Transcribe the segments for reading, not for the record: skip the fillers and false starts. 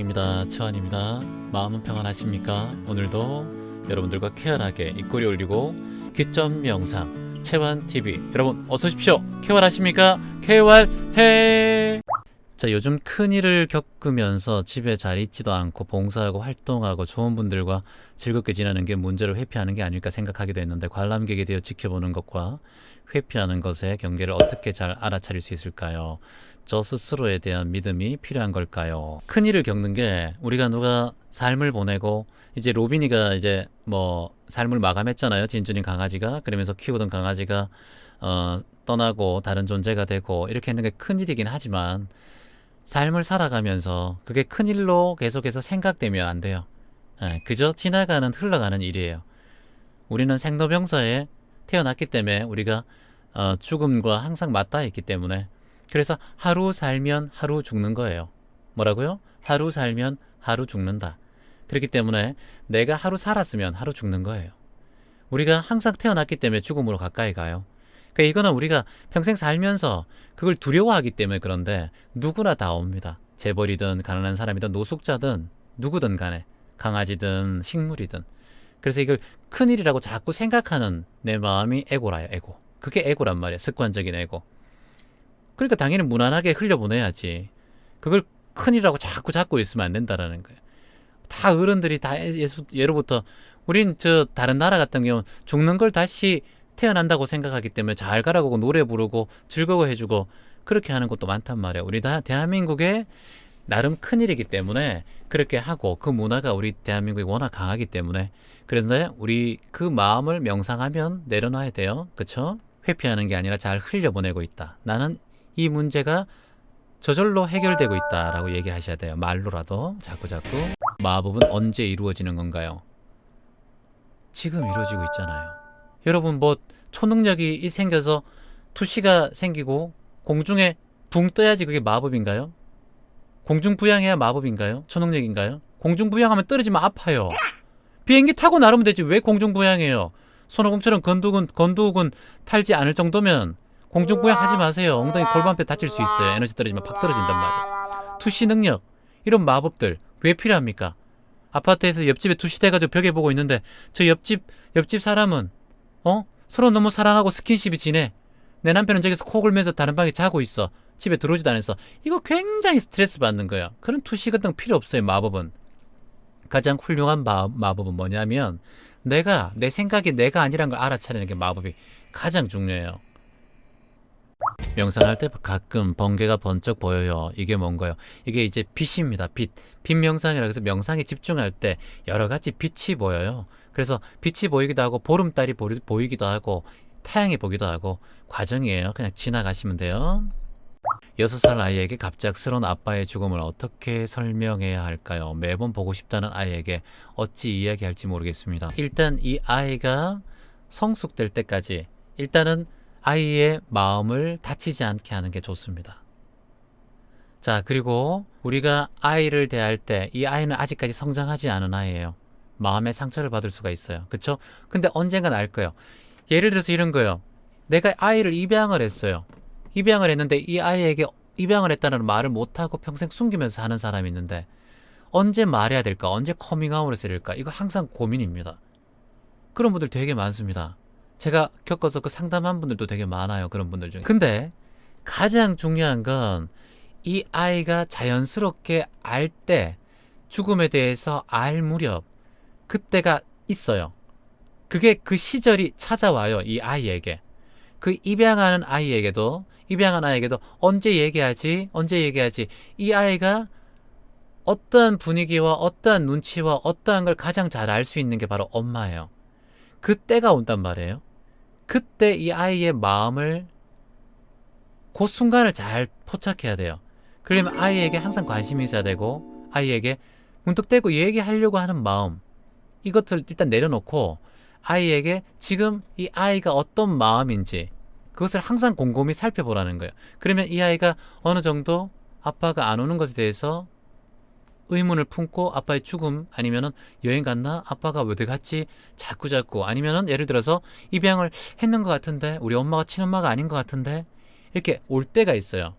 채왕입니다. 채환입니다. 마음은 평안하십니까? 오늘도 여러분들과 쾌활하게 입꼬리 올리고 귀점 명상 채환TV 여러분 어서 오십시오. 쾌활하십니까? 쾌활해! 자, 요즘 큰일을 겪으면서 집에 잘 있지도 않고 봉사하고 활동하고 좋은 분들과 즐겁게 지내는 게 문제를 회피하는 게 아닐까 생각하기도 했는데, 관람객에 대해 지켜보는 것과 회피하는 것의 경계를 어떻게 잘 알아차릴 수 있을까요? 저 스스로에 대한 믿음이 필요한 걸까요? 큰일을 겪는 게, 우리가 누가 삶을 보내고 이제 로빈이가 이제 뭐 삶을 마감했잖아요. 진주님 강아지가. 그러면서 키우던 강아지가 떠나고 다른 존재가 되고 이렇게 했는 게 큰일이긴 하지만, 삶을 살아가면서 그게 큰일로 계속해서 생각되면 안 돼요. 그저 지나가는 흘러가는 일이에요. 우리는 생로병사에 태어났기 때문에 우리가 죽음과 항상 맞닿아 있기 때문에, 그래서 하루 살면 하루 죽는 거예요. 뭐라고요? 하루 살면 하루 죽는다. 그렇기 때문에 내가 하루 살았으면 하루 죽는 거예요. 우리가 항상 태어났기 때문에 죽음으로 가까이 가요. 그러니까 이거는 우리가 평생 살면서 그걸 두려워하기 때문에 그런데, 누구나 다 옵니다. 재벌이든 가난한 사람이든 노숙자든 누구든 간에, 강아지든 식물이든. 그래서 이걸 큰일이라고 자꾸 생각하는 내 마음이 에고라요. 에고. 그게 에고란 말이야. 습관적인 에고. 그러니까 당연히 무난하게 흘려보내야지. 그걸 큰일이라고 자꾸 잡고 있으면 안 된다라는 거예요. 다 어른들이 다 예로부터, 우린 저 다른 나라 같은 경우는 죽는 걸 다시 태어난다고 생각하기 때문에 잘 가라고 노래 부르고 즐거워해주고 그렇게 하는 것도 많단 말이야. 우리 다 대한민국의 나름 큰일이기 때문에 그렇게 하고, 그 문화가 우리 대한민국이 워낙 강하기 때문에. 그런데 우리 그 마음을 명상하면 내려놔야 돼요. 그쵸? 회피하는 게 아니라 잘 흘려보내고 있다. 나는 이 문제가 저절로 해결되고 있다라고 얘기하셔야 돼요. 말로라도 자꾸자꾸. 마법은 언제 이루어지는 건가요? 지금 이루어지고 있잖아요. 여러분, 뭐 초능력이 생겨서 투시가 생기고 공중에 붕 떠야지 그게 마법인가요? 공중부양해야 마법인가요? 초능력인가요? 공중부양하면 떨어지면 아파요. 비행기 타고 나르면 되지 왜 공중부양해요? 손오공처럼 건두군 탈지 않을 정도면 공중부양 하지 마세요. 엉덩이 골반뼈 다칠 수 있어요. 에너지 떨어지면 팍 떨어진단 말이에요. 투시 능력, 이런 마법들 왜 필요합니까? 아파트에서 옆집에 투시돼가지고 벽에 보고 있는데 저 옆집 사람은 서로 너무 사랑하고 스킨십이 지내. 내 남편은 저기서 코 골면서 다른 방에 자고 있어. 집에 들어오지도 않았어. 이거 굉장히 스트레스 받는 거야. 그런 투시 같은 거 필요 없어요. 마법은. 가장 훌륭한 마법은 뭐냐면, 내 생각이 내가 아니란 걸 알아차리는 게 마법이 가장 중요해요. 명상할 때 가끔 번개가 번쩍 보여요. 이게 뭔가요? 이게 이제 빛입니다. 빛 명상이라 해서 명상에 집중할 때 여러 가지 빛이 보여요. 그래서 빛이 보이기도 하고 보름달이 보이기도 하고 태양이 보기도 하고 과정이에요. 그냥 지나가시면 돼요. 6살 아이에게 갑작스러운 아빠의 죽음을 어떻게 설명해야 할까요? 매번 보고 싶다는 아이에게 어찌 이야기할지 모르겠습니다. 일단 이 아이가 성숙될 때까지 일단은 아이의 마음을 다치지 않게 하는 게 좋습니다. 자, 그리고 우리가 아이를 대할 때, 이 아이는 아직까지 성장하지 않은 아이예요. 마음의 상처를 받을 수가 있어요. 그쵸? 근데 언젠간 알 거예요. 예를 들어서 이런 거예요. 내가 아이를 입양을 했어요. 입양을 했는데 이 아이에게 입양을 했다는 말을 못하고 평생 숨기면서 사는 사람이 있는데, 언제 말해야 될까? 언제 커밍아웃을 해야 될까? 이거 항상 고민입니다. 그런 분들 되게 많습니다. 제가 겪어서 그 상담한 분들도 되게 많아요. 그런 분들 중에. 근데 가장 중요한 건 이 아이가 자연스럽게 알 때, 죽음에 대해서 알 무렵, 그때가 있어요. 그게 그 시절이 찾아와요. 이 아이에게. 그 입양한 아이에게도 언제 얘기하지? 이 아이가 어떠한 분위기와 어떠한 눈치와 어떠한 걸 가장 잘 알 수 있는 게 바로 엄마예요. 그때가 온단 말이에요. 그때 이 아이의 마음을, 그 순간을 잘 포착해야 돼요. 그러면 아이에게 항상 관심이 있어야 되고, 아이에게 문득대고 얘기하려고 하는 마음, 이것을 일단 내려놓고 아이에게 지금 이 아이가 어떤 마음인지 그것을 항상 곰곰이 살펴보라는 거예요. 그러면 이 아이가 어느 정도 아빠가 안 오는 것에 대해서 의문을 품고, 아빠의 죽음 아니면은 여행 갔나? 아빠가 어디 갔지? 자꾸자꾸. 아니면은 예를 들어서 입양을 했는 것 같은데 우리 엄마가 친엄마가 아닌 것 같은데, 이렇게 올 때가 있어요.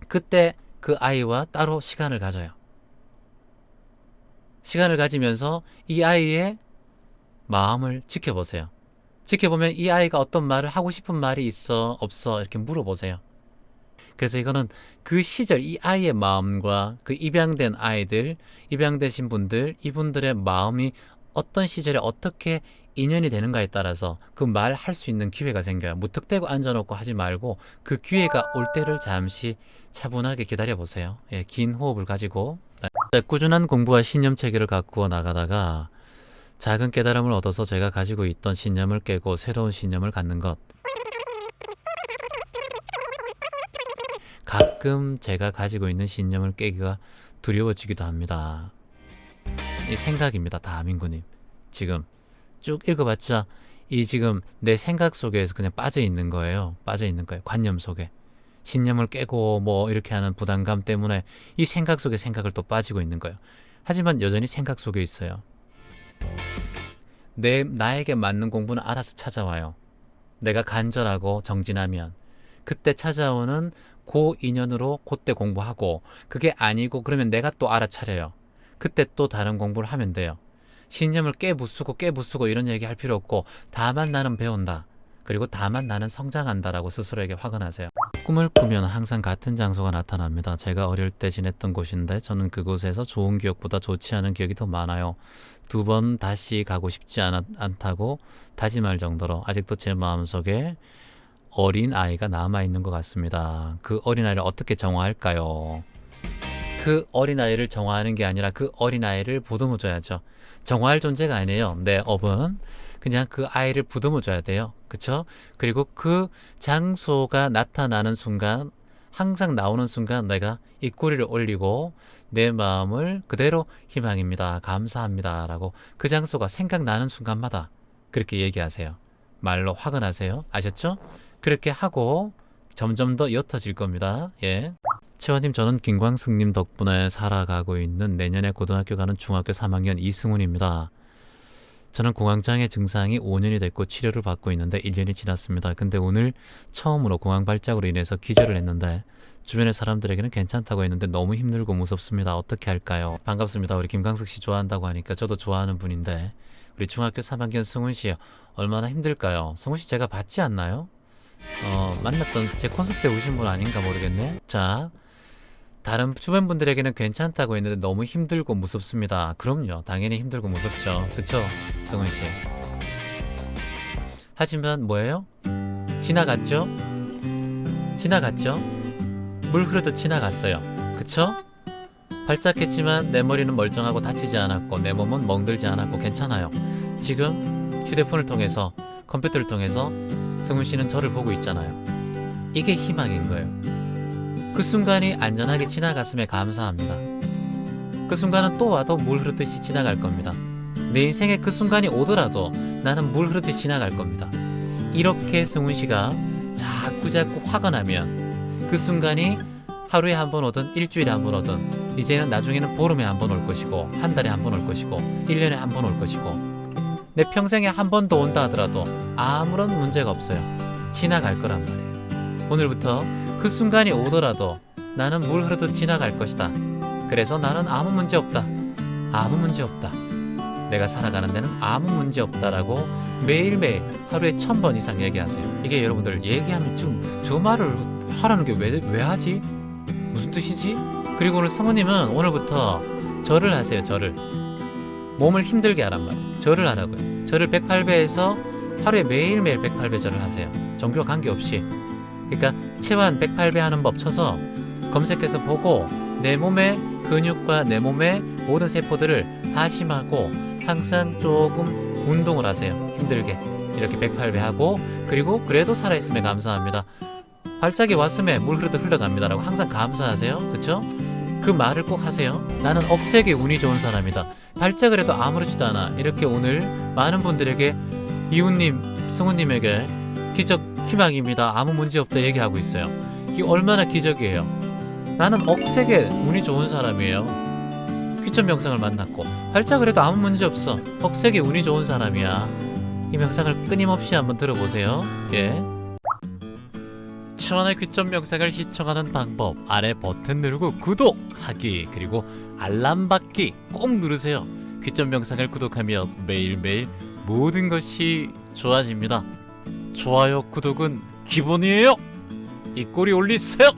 그때 그 아이와 따로 시간을 가져요. 시간을 가지면서 이 아이의 마음을 지켜보세요. 지켜보면 이 아이가 어떤 말을 하고 싶은 말이 있어 없어 이렇게 물어보세요. 그래서 이거는 그 시절 이 아이의 마음과 그 입양된 아이들, 입양되신 분들, 이분들의 마음이 어떤 시절에 어떻게 인연이 되는가에 따라서 그 말 할 수 있는 기회가 생겨요. 무턱대고 앉아놓고 하지 말고 그 기회가 올 때를 잠시 차분하게 기다려보세요. 예, 긴 호흡을 가지고 꾸준한 공부와 신념 체계를 가꾸어 나가다가 작은 깨달음을 얻어서 제가 가지고 있던 신념을 깨고 새로운 신념을 갖는 것. 가끔 제가 가지고 있는 신념을 깨기가 두려워지기도 합니다. 이 생각입니다. 다민구님. 지금 쭉 읽어봤자 이 지금 내 생각 속에서 그냥 빠져 있는 거예요. 빠져 있는 거예요. 관념 속에. 신념을 깨고 뭐 이렇게 하는 부담감 때문에 이 생각 속에 생각을 또 빠지고 있는 거예요. 하지만 여전히 생각 속에 있어요. 나에게 맞는 공부는 알아서 찾아와요. 내가 간절하고 정진하면 그때 찾아오는 그 인연으로 그때 공부하고, 그게 아니고 그러면 내가 또 알아차려요. 그때 또 다른 공부를 하면 돼요. 신념을 깨부수고 이런 얘기 할 필요 없고, 다만 나는 배운다. 그리고 다만 나는 성장한다라고 스스로에게 확언하세요. 꿈을 꾸면 항상 같은 장소가 나타납니다. 제가 어릴 때 지냈던 곳인데 저는 그곳에서 좋은 기억보다 좋지 않은 기억이 더 많아요. 2번 다시 가고 싶지 않다고 다짐할 정도로 아직도 제 마음속에 어린 아이가 남아있는 것 같습니다. 그 어린아이를 어떻게 정화할까요? 그 어린아이를 정화하는 게 아니라 그 어린아이를 보듬어줘야죠. 정화할 존재가 아니에요. 내 업은 그냥 그 아이를 보듬어줘야 돼요. 그쵸? 그리고 그 장소가 나타나는 순간, 항상 나오는 순간 내가 입꼬리를 올리고 내 마음을 그대로 희망입니다, 감사합니다 라고 그 장소가 생각나는 순간마다 그렇게 얘기하세요. 말로 확언하세요. 아셨죠? 그렇게 하고 점점 더 옅어질 겁니다. 예. 채원님, 저는 김광숙님 덕분에 살아가고 있는 내년에 고등학교 가는 중학교 3학년 이승훈입니다. 저는 공황장애 증상이 5년이 됐고 치료를 받고 있는데 1년이 지났습니다. 근데 오늘 처음으로 공황 발작으로 인해서 기절을 했는데 주변의 사람들에게는 괜찮다고 했는데 너무 힘들고 무섭습니다. 어떻게 할까요? 반갑습니다. 우리 김광숙 씨 좋아한다고 하니까 저도 좋아하는 분인데, 우리 중학교 3학년 승훈 씨 얼마나 힘들까요? 승훈 씨 제가 봤지 않나요? 만났던 제 콘서트에 오신 분 아닌가 모르겠네. 자, 다른 주변 분들에게는 괜찮다고 했는데 너무 힘들고 무섭습니다. 그럼요, 당연히 힘들고 무섭죠. 그쵸, 승훈 씨? 하지만 뭐예요? 지나갔죠? 물 흐르듯 지나갔어요. 그쵸? 발작했지만 내 머리는 멀쩡하고 다치지 않았고 내 몸은 멍들지 않았고 괜찮아요. 지금 휴대폰을 통해서, 컴퓨터를 통해서 승훈 씨는 저를 보고 있잖아요. 이게 희망인 거예요. 그 순간이 안전하게 지나갔음에 감사합니다. 그 순간은 또 와도 물 흐르듯이 지나갈 겁니다. 내 인생에 그 순간이 오더라도 나는 물 흐르듯이 지나갈 겁니다. 이렇게 승훈 씨가 자꾸 확언하면 그 순간이 하루에 한 번 오든 일주일에 한 번 오든, 이제는 나중에는 보름에 한 번 올 것이고 한 달에 한 번 올 것이고 1년에 한 번 올 것이고 내 평생에 한 번 더 온다 하더라도 아무런 문제가 없어요. 지나갈 거란 말이에요. 오늘부터 그 순간이 오더라도 나는 물 흐르듯 지나갈 것이다. 그래서 나는 아무 문제 없다. 내가 살아가는 데는 아무 문제 없다라고 매일매일 하루에 1000번 이상 얘기하세요. 이게 여러분들 얘기하면 좀 저 말을 하라는 게 왜 하지? 무슨 뜻이지? 그리고 오늘 성우님은 오늘부터 절을 하세요. 절을. 몸을 힘들게 하란 말이에요. 절을 하라고요. 절을 108배에서 하루에 매일매일 108배 절을 하세요. 종교와 관계없이. 그러니까 체완 108배 하는 법 쳐서 검색해서 보고 내 몸의 근육과 내 몸의 모든 세포들을 하심하고 항상 조금 운동을 하세요. 힘들게. 이렇게 108배 하고, 그리고 그래도 살아있음에 감사합니다. 발작이 왔음에 물 흐르듯 흘러갑니다라고 항상 감사하세요. 그쵸? 그 말을 꼭 하세요. 나는 억세게 운이 좋은 사람이다. 발작을 해도 아무렇지도 않아. 이렇게 오늘 많은 분들에게, 이웃님, 승우님에게 기적 희망입니다, 아무 문제 없다 얘기하고 있어요. 이게 얼마나 기적이에요. 나는 억세게 운이 좋은 사람이에요. 귀천 명상을 만났고 발작을 해도 아무 문제 없어. 억세게 운이 좋은 사람이야. 이 명상을 끊임없이 한번 들어보세요. 예. 천의 귀천 명상을 시청하는 방법, 아래 버튼 누르고 구독하기, 그리고 알람 받기 꼭 누르세요. 기점 명상을 구독하면 매일매일 모든 것이 좋아집니다. 좋아요, 구독은 기본이에요. 이 꼬리 올리세요.